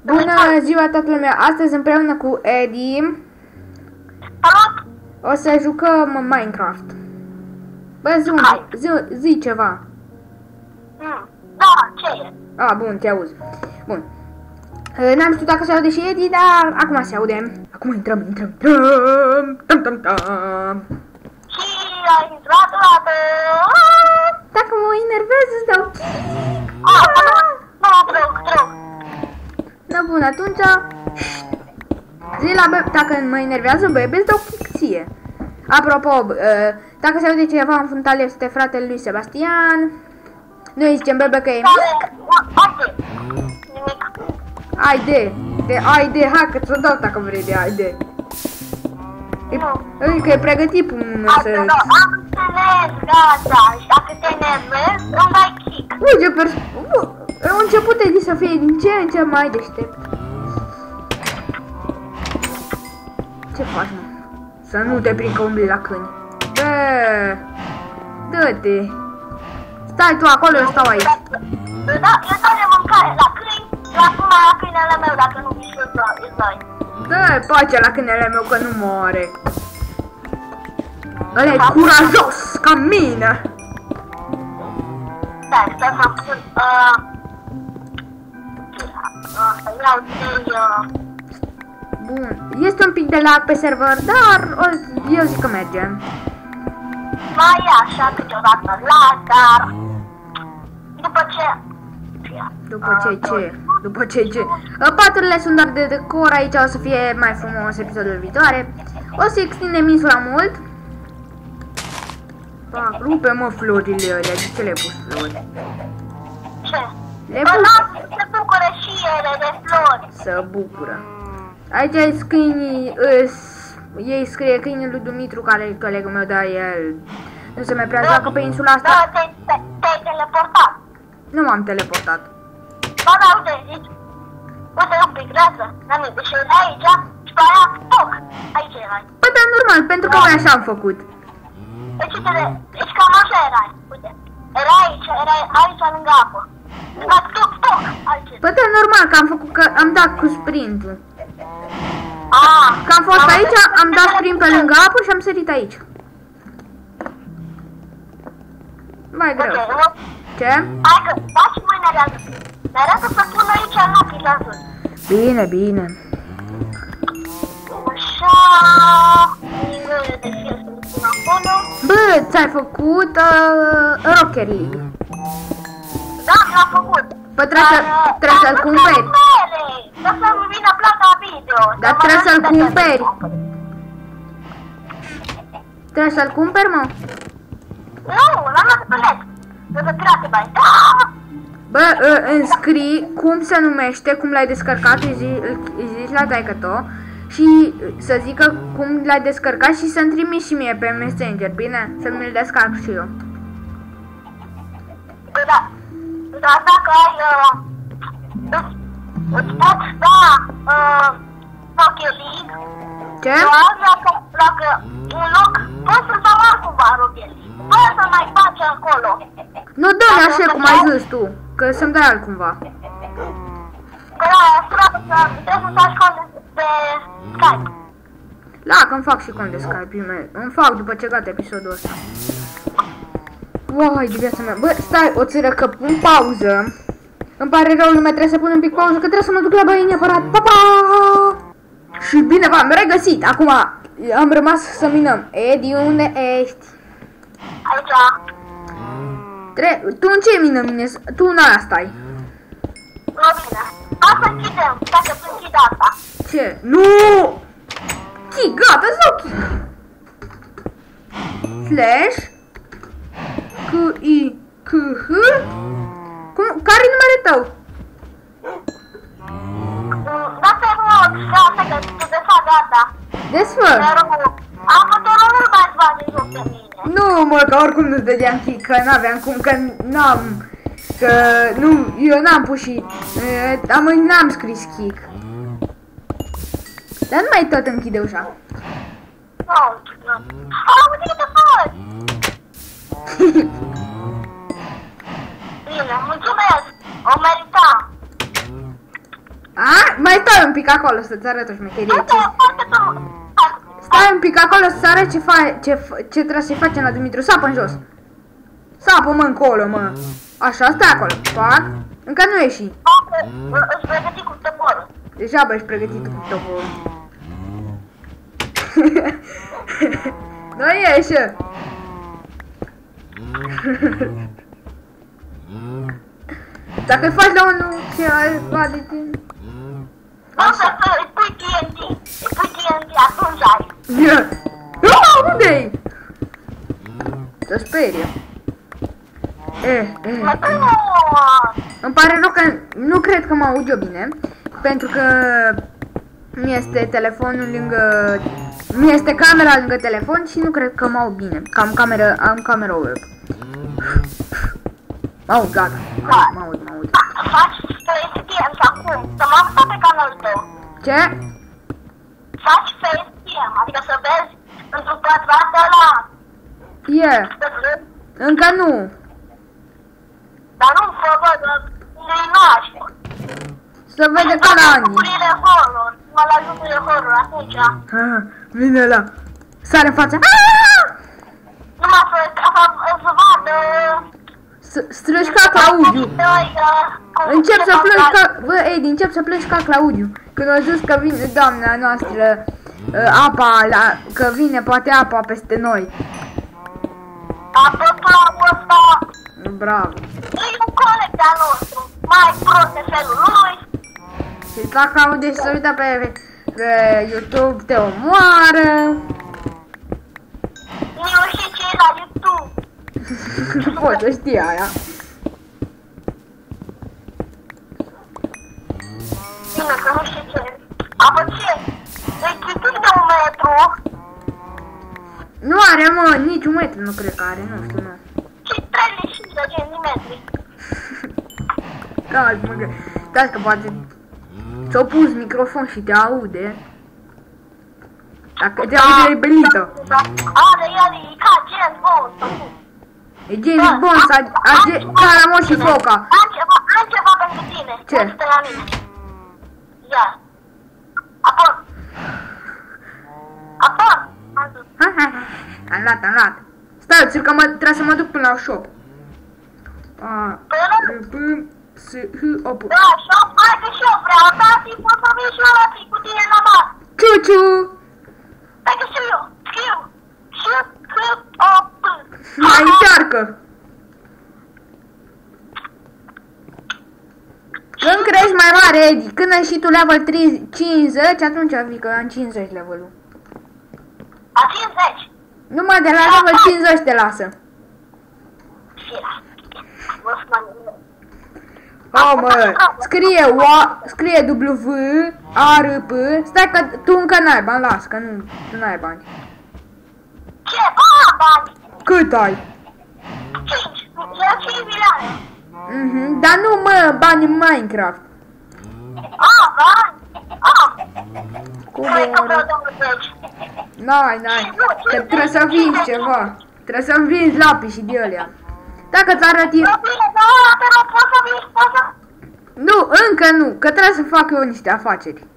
Bună ziua toată lumea, astăzi împreună cu Edi o să jucăm Minecraft. Bă, zi ceva. Da, ce e? A, bun, te auzi. Bun. N-am știut dacă se aude și Edi, dar acum se aude. Acum intrăm. Și a intrat toată. Dacă mă enervez, îți dau Trău. Da, bun, atunci zi la bebe, dacă mă enervează bebe, îți dau ție. Apropo, dacă se aude ceva în fundal, este fratele lui Sebastian. Noi zicem bebe că e mic. Nimic. Haide, hai că ți-o dau dacă vrei de haide. Că e pregătit până să... Am înțeles, gata. Și dacă te enervezi, îmi dai kick. Uite, au început Edi să fie din ce în ce mai deștept. Ce faci, mă? Să nu te prind că umbli la câini. Bă, dă-te. Stai tu acolo, eu stau aici. Da, eu dau de mâncare la câini, acum la câinele meu, dacă nu mișcă îți dai. Dă pace la câinele meu că nu moare. Ăla e curajos, ca mine. Stai să spun, iau de... Bun, este un pic de lag pe server, dar eu zic că merge. Mai e așa câteodată lag, dar După ce? Paturile sunt doar de decor, aici o să fie mai frumos episodul viitoare. O să extindem insula mult. Rupe mă florile alea, de ce le-ai pus flori? Ce? Le pus. Se bucură și ele de flori. Să bucură. Aici câinii, ei scrie câinii lui Dumitru, care e colegul meu, dar el nu se mai prea joacă pe insula asta. Da, te-ai teleportat. Nu m-am teleportat. Ba da, uite un pic, lasă, la mine, deci erai aici și pe aia, toc, aici erai. Păi, dar normal, pentru că așa am făcut. Deci cam așa erai, uite, erai aici lângă apă. Toc, aici. Păi, dar normal, că am făcut, că am dat cu sprintul. Că am fost aici, am dat sprint pe lângă apă și am sărit aici. Mai greu. Ce? Hai că faci mâine rează. Dar arată să pun aici lapii la sus. Bine. Așa... Nivelul de fie să pun acolo. Bă, ți-ai făcut Rocket League. Da, l-am făcut. Păi trebuie să-l cumperi. Dar să-mi vină plata video. Dar trebuie să-l cumperi. Trebuie să-l cumperi, mă? Nu, l-am luat pe net. Să pirate bani. Bă, înscrii cum se numește, cum l-ai descărcat, îi zici la taică-to și să zică cum l-ai descărcat și să-mi trimiți și mie pe Messenger, bine? Să mi-l descarc și eu. Da, dar dacă ai, îți pot da Rocket League. Ce? Dacă un loc, poți să dau altcumva Rocket League. Poți să mai faci acolo. Nu, dă-mi așa cum ai zis tu, că să-mi dai altcumva. Că trebuie să faci cont de Skype. Da, că-mi fac și cont de Skype, îmi fac după ce gata episodul ăsta. Uai, de viața mea. Bă, stai o țără că pun pauză. Îmi pare rău, lumea, trebuie să pun un pic pauză, că trebuie să mă duc la baie neapărat. Pa, pa! Și bine, v-am regăsit. Acum am rămas să minăm. Edi, unde ești? Aici. Tu în ce mină mine? Tu în aia stai. Nu bine. Hai să închidem, dacă să închid asta. Ce? Nu! Chi, gata, sau chi? Slash K-I-K-H care-i numele tău? Da, te rog, că te desfac gata. Desfă? Am făcut nu mai bani joc de mine. Nu, mă, că oricum nu-ți dădeam kick, că n-aveam cum, că n-am... Că nu, eu n-am pus și... n-am scris kick. Dar nu mai tot închide ușa. Uite câte faci! Bine, mulțumesc! O merita! Mai stai un pic acolo să-ți arăt o șmecherie. Foarte frumos. Stai un pic acolo să arăt ce trebuie să-i facem la Dumitru. Sapă în jos. Sapă, mă, încolo, mă. Așa, stai acolo. Fac. Încă nu ieși. Îți pregăti cu toporul. Deja, bă, ești pregătit cu toporul. Nu ieși. Dacă faci la unul ce altceva de tine. O să îi pui TNT. Îi pui TNT, atunci ai. Unde-i? Te sperie. Îmi pare rău că nu cred că mă aud eu bine, pentru că mi-este telefonul lângă... mi-este camera lângă telefon și nu cred că mă aud bine. Am camera web. Mă aud, gata. Mă aud. Faci FaceTime acum, să mă află pe canalul tău. Ce? Faci FaceTime, adică să vezi într-un pătrat ăla. Încă nu. Dar nu fă văd unde e nașă. Să vede ca la Andy. Jocurile horror, mă la jocurile horror atunci. Vine la. Sare în fața. Numai să vadă... Strângi ca Claudiu. Încep să plângi ca... Bă, Edi, încep să plângi ca Claudiu. Când a zis că vine doamna noastră că vine poate apa peste noi. Tot la ăsta... Bravo. E un coleg de-al nostru, mai prost de felul lui. Și la Claudiu se uită pe YouTube, te omoară. Eu știu ce e la YouTube. Nu pot să știi aia. Bine că nu știu ce. Apoi ce? E chitit de 1 metru. Nu are, mă, nici 1 metru nu cred că are, nu știu, nu. Și 35 de centimetri. Da, mă, stai că poate ți-o pus microfon și te aude. Dacă te aude e belită. Are el, e ca James Bond. E James Bond, Caramon și Foca. Am ceva pentru tine. Ce? Uite la mine. Ia. Apoi. Am luat. Stai, țin că trebuie să mă duc până la shop. Da, shop, hai că shop vreau, tati, pot să vin și eu la cu tine la masă. Ciuciu! Hai că scriu, S-H-C-O-P. Mai încearcă! Când crești mai mare, Edi, când ai și tu level 50, atunci vii că am 50 levelul. La 50? Numai de la level 50 te lasă. Mă, scrie W-A-R-P. Stai că tu încă n-ai bani, las, că nu, tu n-ai bani. Ce? Bani? Cât ai? 5. Eu 5 milioane. Dar nu, mă, bani în Minecraft. Bani? Cum Hai că vreau oare? 20. N-ai, că trebuie să vinzi ceva. Trebuie să-mi vinzi lapii și de alea. Dacă ți-arăt eu... Nu, încă nu, că trebuie să fac eu niște afaceri.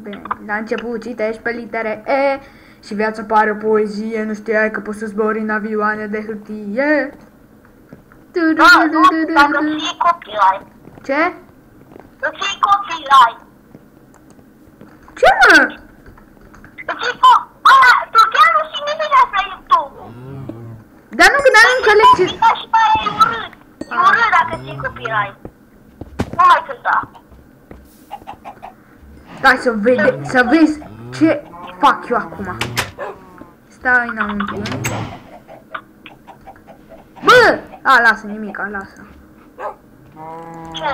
Bine, la început citești pe litere E și viața pare o poezie, nu știai că poți să zbori în avioane de hârtie. Dacă ții copyright. Ce? Îți iei copyright. Ce, mă? Tu chiar nu știi nimic despre YouTube. Dar nu înțeleg ce... Și mai e urât. E urât dacă ții copyright. Nu mai cânta. Stai să vezi ce fac eu acum. Stai înăuntru. Bă! Lasă nimica, lasă. Ce?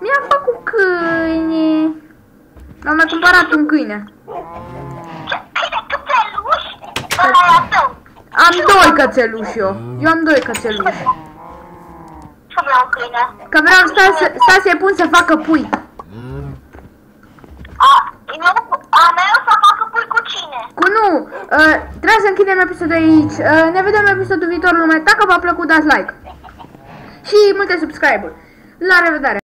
Mi-am făcut câine. Mi-am mai cumpărat un câine. Ce? Câine cățeluși? Ăla e a tău. Am 2 cățeluși eu. Eu am 2 cățeluși. Ce vreau câine? Că vreau stai să-i pun să facă pui. A meu să facă pui cu cine? Cu nu. Trebuie să închidem episodul aici. Ne vedem în episodul viitor, lume. Dacă v-a plăcut, dați like. Și multe subscribe-uri. La revedere!